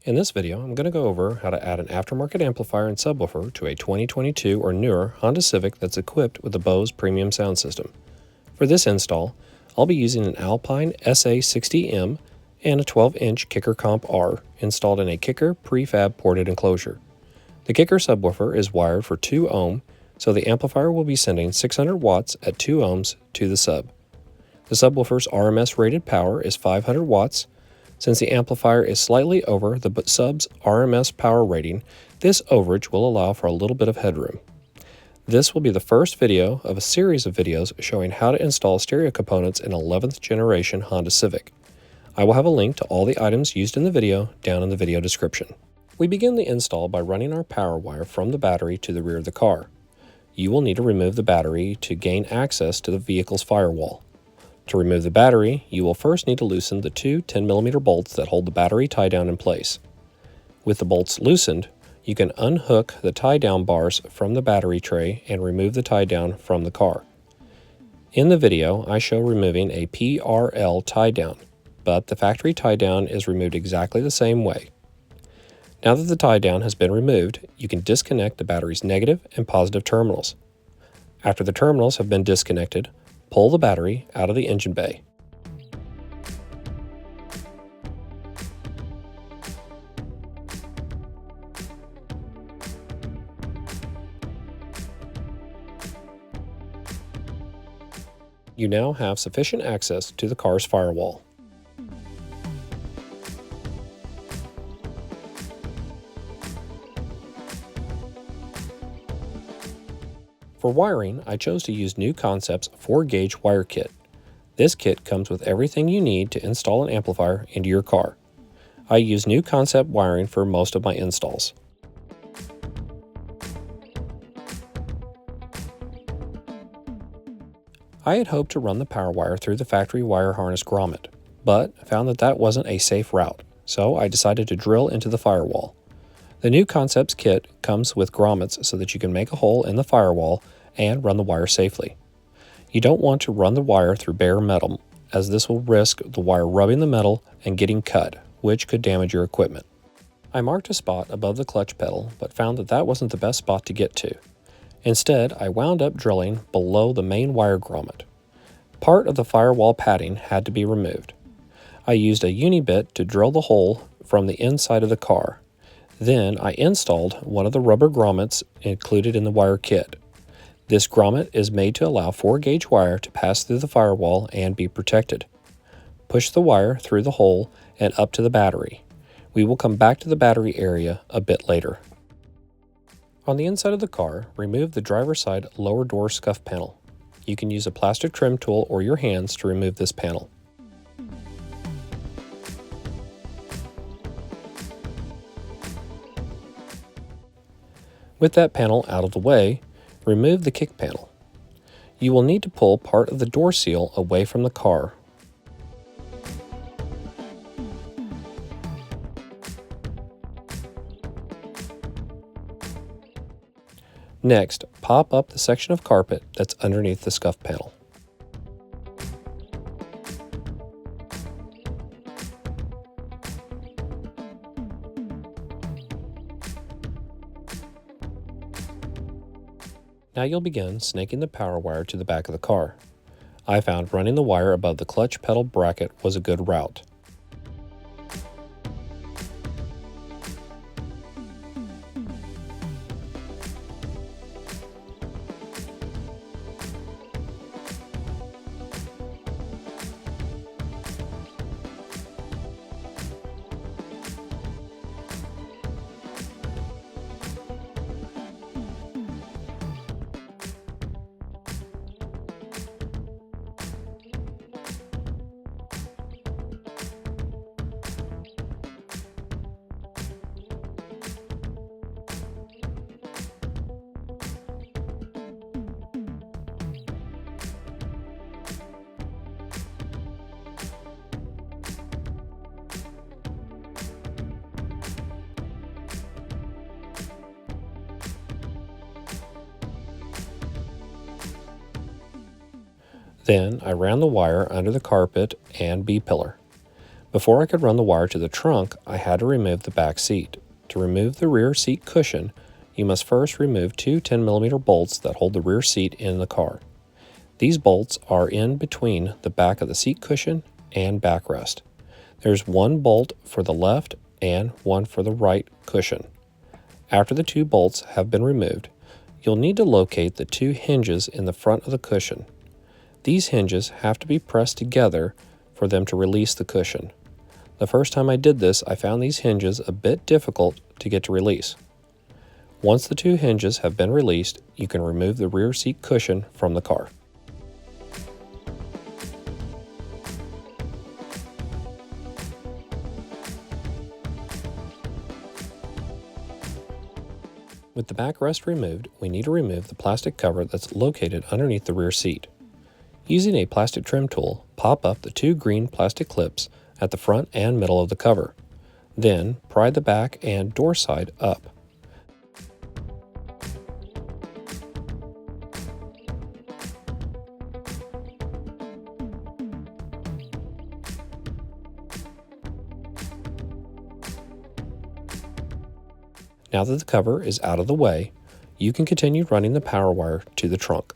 In this video, I'm going to go over how to add an aftermarket amplifier and subwoofer to a 2022 or newer Honda Civic that's equipped with a Bose premium sound system. For this install, I'll be using an Alpine SA60M and a 12-inch Kicker Comp R installed in a Kicker prefab ported enclosure. The Kicker subwoofer is wired for 2 ohm, so the amplifier will be sending 600 watts at 2 ohms to the sub. The subwoofer's RMS rated power is 500 watts. Since the amplifier is slightly over the sub's RMS power rating, this overage will allow for a little bit of headroom. This will be the first video of a series of videos showing how to install stereo components in 11th generation Honda Civic. I will have a link to all the items used in the video down in the video description. We begin the install by running our power wire from the battery to the rear of the car. You will need to remove the battery to gain access to the vehicle's firewall. To remove the battery, you will first need to loosen the two 10mm bolts that hold the battery tie-down in place. With the bolts loosened, you can unhook the tie-down bars from the battery tray and remove the tie-down from the car. In the video, I show removing a PRL tie-down, but the factory tie-down is removed exactly the same way. Now that the tie-down has been removed, you can disconnect the battery's negative and positive terminals. After the terminals have been disconnected, pull the battery out of the engine bay. You now have sufficient access to the car's firewall. For wiring, I chose to use New Concept's 4-gauge wire kit. This kit comes with everything you need to install an amplifier into your car. I use New Concept wiring for most of my installs. I had hoped to run the power wire through the factory wire harness grommet, but found that wasn't a safe route, so I decided to drill into the firewall. The New Concepts kit comes with grommets so that you can make a hole in the firewall and run the wire safely. You don't want to run the wire through bare metal, as this will risk the wire rubbing the metal and getting cut, which could damage your equipment. I marked a spot above the clutch pedal, but found that wasn't the best spot to get to. Instead, I wound up drilling below the main wire grommet. Part of the firewall padding had to be removed. I used a uni-bit to drill the hole from the inside of the car. Then I installed one of the rubber grommets included in the wire kit. This grommet is made to allow 4-gauge wire to pass through the firewall and be protected. Push the wire through the hole and up to the battery. We will come back to the battery area a bit later. On the inside of the car, remove the driver's side lower door scuff panel. You can use a plastic trim tool or your hands to remove this panel. With that panel out of the way, remove the kick panel. You will need to pull part of the door seal away from the car. Next, pop up the section of carpet that's underneath the scuff panel. Now you'll begin snaking the power wire to the back of the car. I found running the wire above the clutch pedal bracket was a good route. Then I ran the wire under the carpet and B-pillar. Before I could run the wire to the trunk, I had to remove the back seat. To remove the rear seat cushion, you must first remove two 10mm bolts that hold the rear seat in the car. These bolts are in between the back of the seat cushion and backrest. There's one bolt for the left and one for the right cushion. After the two bolts have been removed, you'll need to locate the two hinges in the front of the cushion. These hinges have to be pressed together for them to release the cushion. The first time I did this, I found these hinges a bit difficult to get to release. Once the two hinges have been released, you can remove the rear seat cushion from the car. With the backrest removed, we need to remove the plastic cover that's located underneath the rear seat. Using a plastic trim tool, pop up the two green plastic clips at the front and middle of the cover. Then, pry the back and door side up. Now that the cover is out of the way, you can continue running the power wire to the trunk.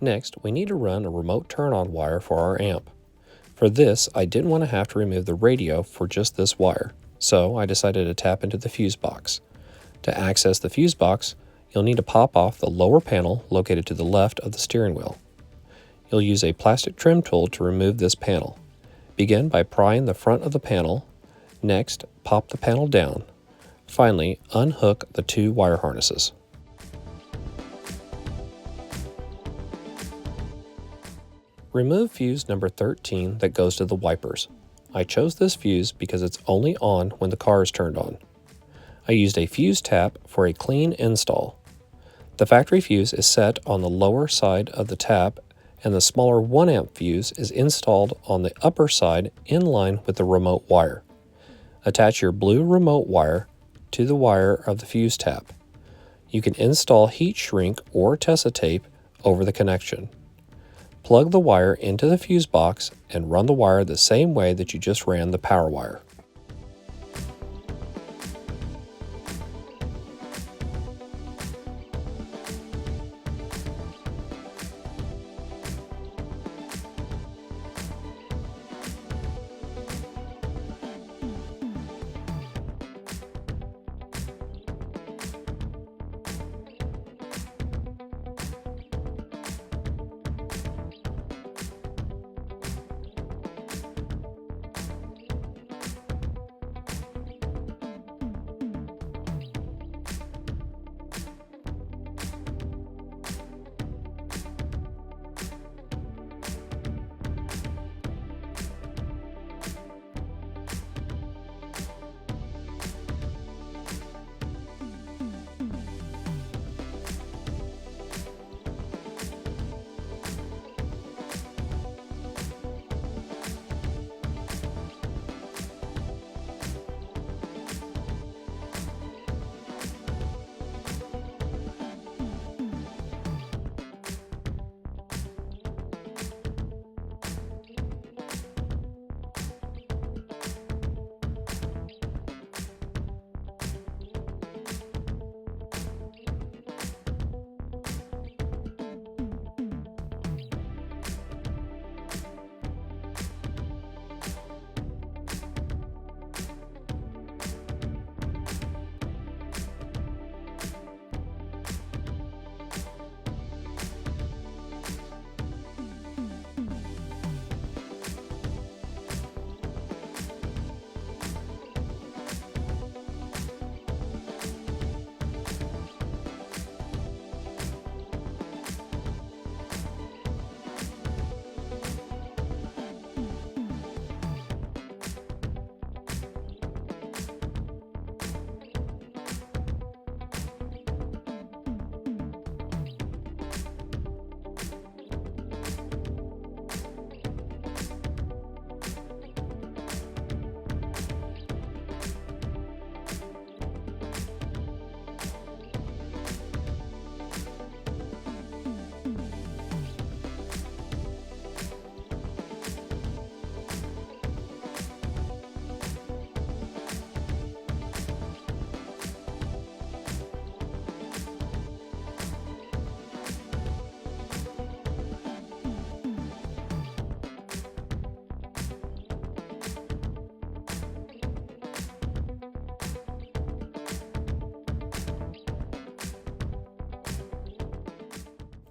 Next, we need to run a remote turn-on wire for our amp. For this, I didn't want to have to remove the radio for just this wire, so I decided to tap into the fuse box. To access the fuse box, you'll need to pop off the lower panel located to the left of the steering wheel. You'll use a plastic trim tool to remove this panel. Begin by prying the front of the panel. Next, pop the panel down. Finally, unhook the two wire harnesses. Remove fuse number 13 that goes to the wipers. I chose this fuse because it's only on when the car is turned on. I used a fuse tap for a clean install. The factory fuse is set on the lower side of the tap, and the smaller 1 amp fuse is installed on the upper side in line with the remote wire. Attach your blue remote wire to the wire of the fuse tap. You can install heat shrink or Tessa tape over the connection. Plug the wire into the fuse box and run the wire the same way that you just ran the power wire.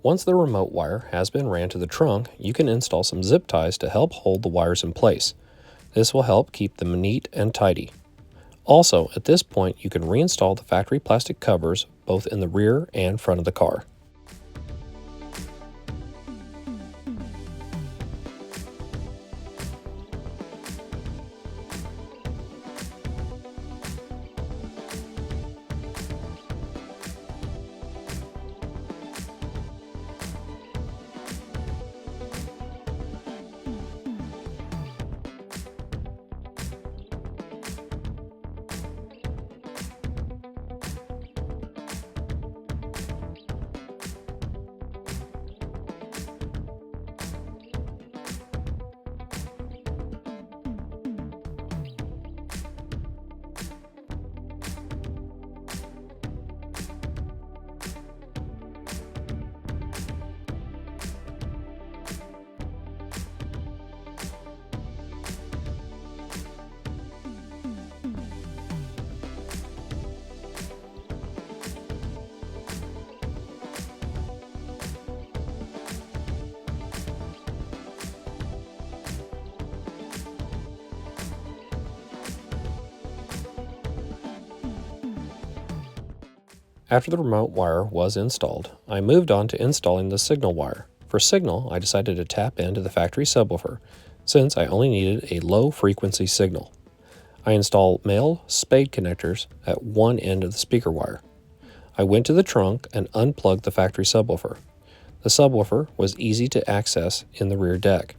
Once the remote wire has been ran to the trunk, you can install some zip ties to help hold the wires in place. This will help keep them neat and tidy. Also, at this point, you can reinstall the factory plastic covers both in the rear and front of the car. After the remote wire was installed, I moved on to installing the signal wire. For signal, I decided to tap into the factory subwoofer, since I only needed a low-frequency signal. I installed male spade connectors at one end of the speaker wire. I went to the trunk and unplugged the factory subwoofer. The subwoofer was easy to access in the rear deck.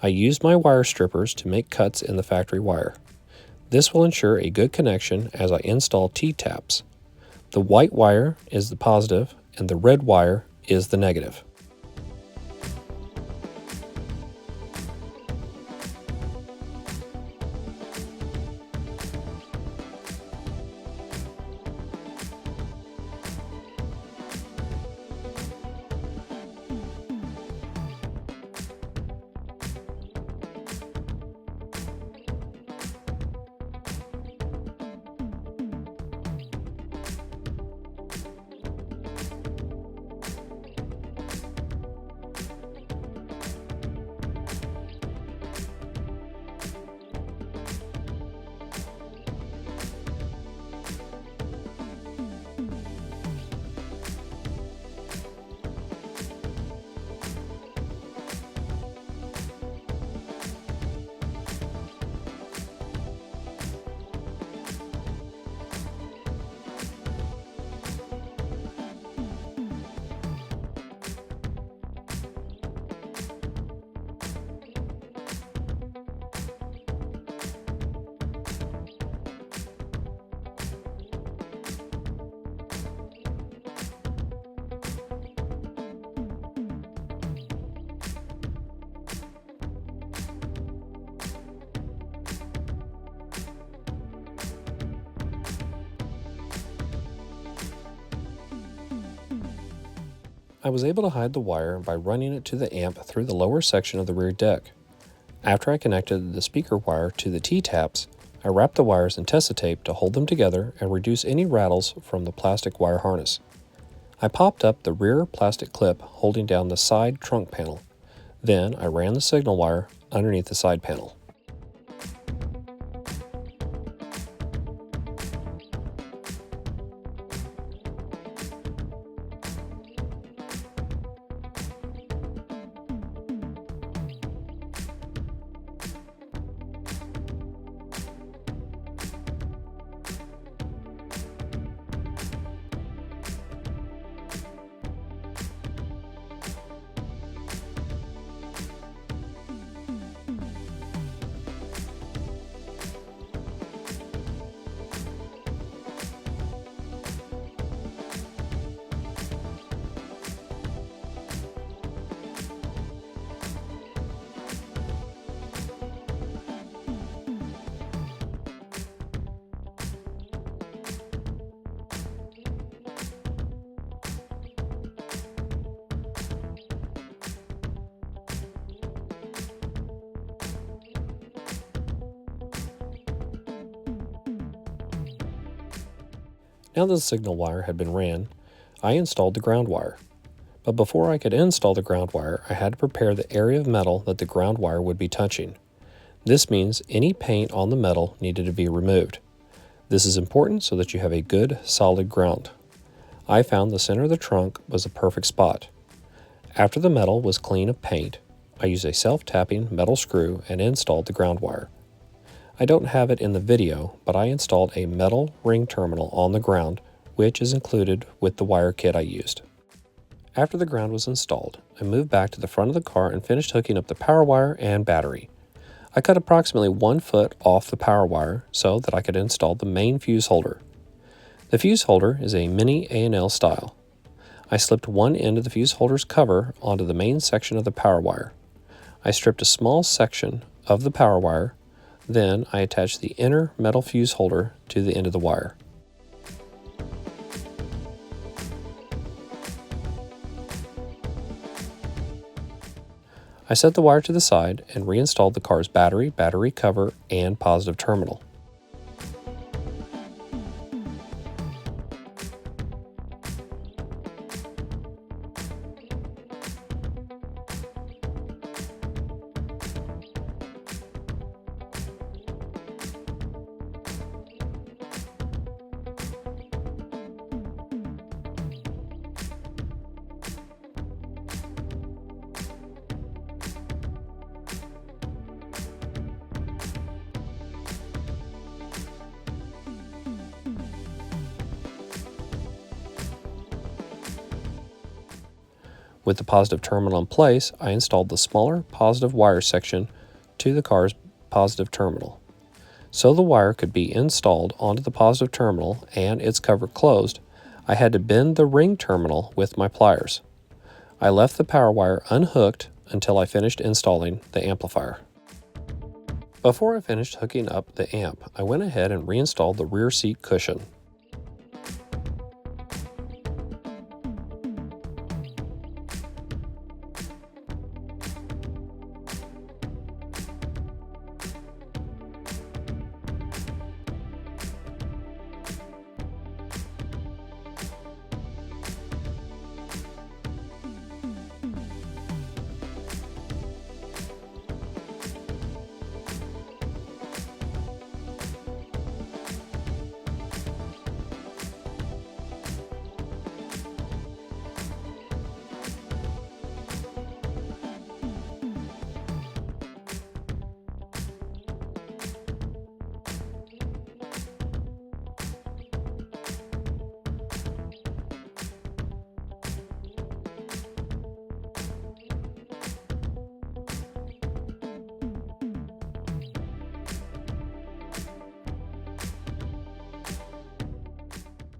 I used my wire strippers to make cuts in the factory wire. This will ensure a good connection as I install T-taps. The white wire is the positive and the red wire is the negative. I was able to hide the wire by running it to the amp through the lower section of the rear deck. After I connected the speaker wire to the T-taps, I wrapped the wires in Tesa tape to hold them together and reduce any rattles from the plastic wire harness. I popped up the rear plastic clip holding down the side trunk panel. Then I ran the signal wire underneath the side panel. Now that the signal wire had been ran, I installed the ground wire. But before I could install the ground wire, I had to prepare the area of metal that the ground wire would be touching. This means any paint on the metal needed to be removed. This is important so that you have a good, solid ground. I found the center of the trunk was the perfect spot. After the metal was clean of paint, I used a self-tapping metal screw and installed the ground wire. I don't have it in the video, but I installed a metal ring terminal on the ground, which is included with the wire kit I used. After the ground was installed, I moved back to the front of the car and finished hooking up the power wire and battery. I cut approximately 1 foot off the power wire so that I could install the main fuse holder. The fuse holder is a mini A&L style. I slipped one end of the fuse holder's cover onto the main section of the power wire. I stripped a small section of the power wire, then I attached the inner metal fuse holder to the end of the wire. I set the wire to the side and reinstalled the car's battery, battery cover, and positive terminal. With the positive terminal in place, I installed the smaller positive wire section to the car's positive terminal. So the wire could be installed onto the positive terminal and its cover closed, I had to bend the ring terminal with my pliers. I left the power wire unhooked until I finished installing the amplifier. Before I finished hooking up the amp, I went ahead and reinstalled the rear seat cushion.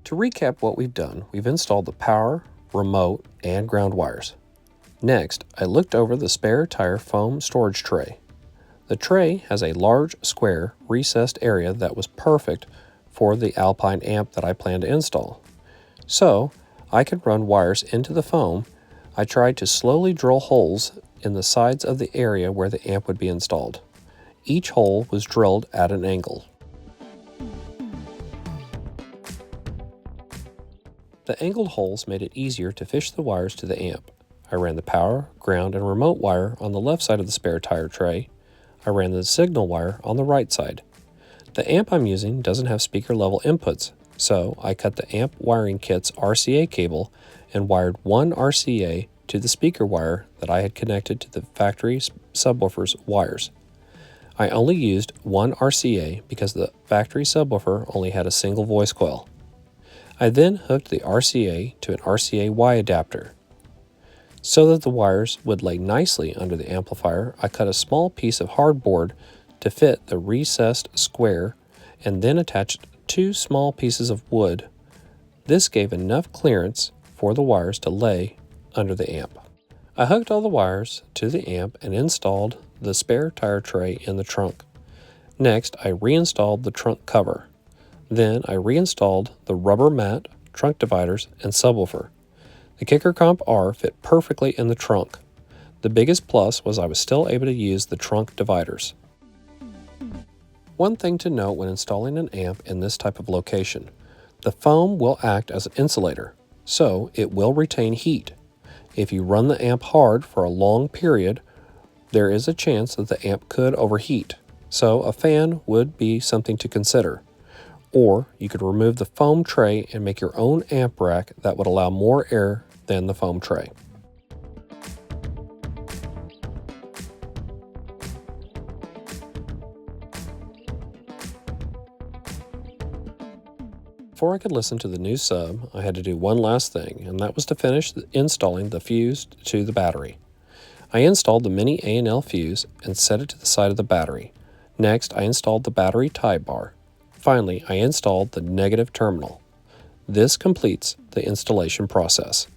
To recap what we've done, we've installed the power, remote, and ground wires. Next, I looked over the spare tire foam storage tray. The tray has a large, square, recessed area that was perfect for the Alpine amp that I plan to install. So, I could run wires into the foam. I tried to slowly drill holes in the sides of the area where the amp would be installed. Each hole was drilled at an angle. The angled holes made it easier to fish the wires to the amp. I ran the power, ground, and remote wire on the left side of the spare tire tray. I ran the signal wire on the right side. The amp I'm using doesn't have speaker level inputs, so I cut the amp wiring kit's RCA cable and wired one RCA to the speaker wire that I had connected to the factory subwoofer's wires. I only used one RCA because the factory subwoofer only had a single voice coil. I then hooked the RCA to an RCA-Y adapter. So that the wires would lay nicely under the amplifier, I cut a small piece of hardboard to fit the recessed square and then attached two small pieces of wood. This gave enough clearance for the wires to lay under the amp. I hooked all the wires to the amp and installed the spare tire tray in the trunk. Next, I reinstalled the trunk cover. Then I reinstalled the rubber mat, trunk dividers, and subwoofer. The Kicker Comp R fit perfectly in the trunk. The biggest plus was I was still able to use the trunk dividers. One thing to note when installing an amp in this type of location: the foam will act as an insulator, so it will retain heat. If you run the amp hard for a long period, there is a chance that the amp could overheat, so a fan would be something to consider. Or you could remove the foam tray and make your own amp rack that would allow more air than the foam tray. Before I could listen to the new sub, I had to do one last thing, and that was to finish installing the fuse to the battery. I installed the mini A&L fuse and set it to the side of the battery. Next, I installed the battery tie bar. Finally, I installed the negative terminal. This completes the installation process.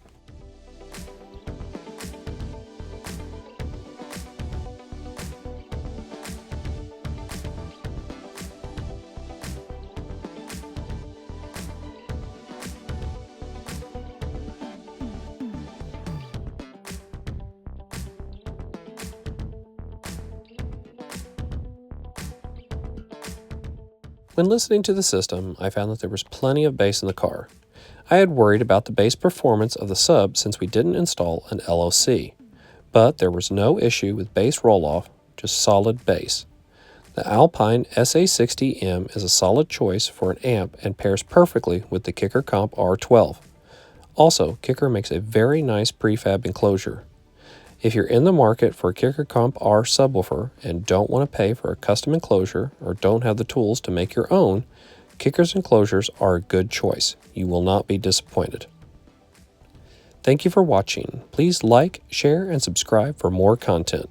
When listening to the system, I found that there was plenty of bass in the car. I had worried about the bass performance of the sub since we didn't install an LOC, but there was no issue with bass roll-off, just solid bass. The Alpine SA60M is a solid choice for an amp and pairs perfectly with the Kicker Comp R12. Also, Kicker makes a very nice prefab enclosure. If you're in the market for a Kicker Comp R subwoofer and don't want to pay for a custom enclosure or don't have the tools to make your own, Kicker's enclosures are a good choice. You will not be disappointed. Thank you for watching. Please like, share, and subscribe for more content.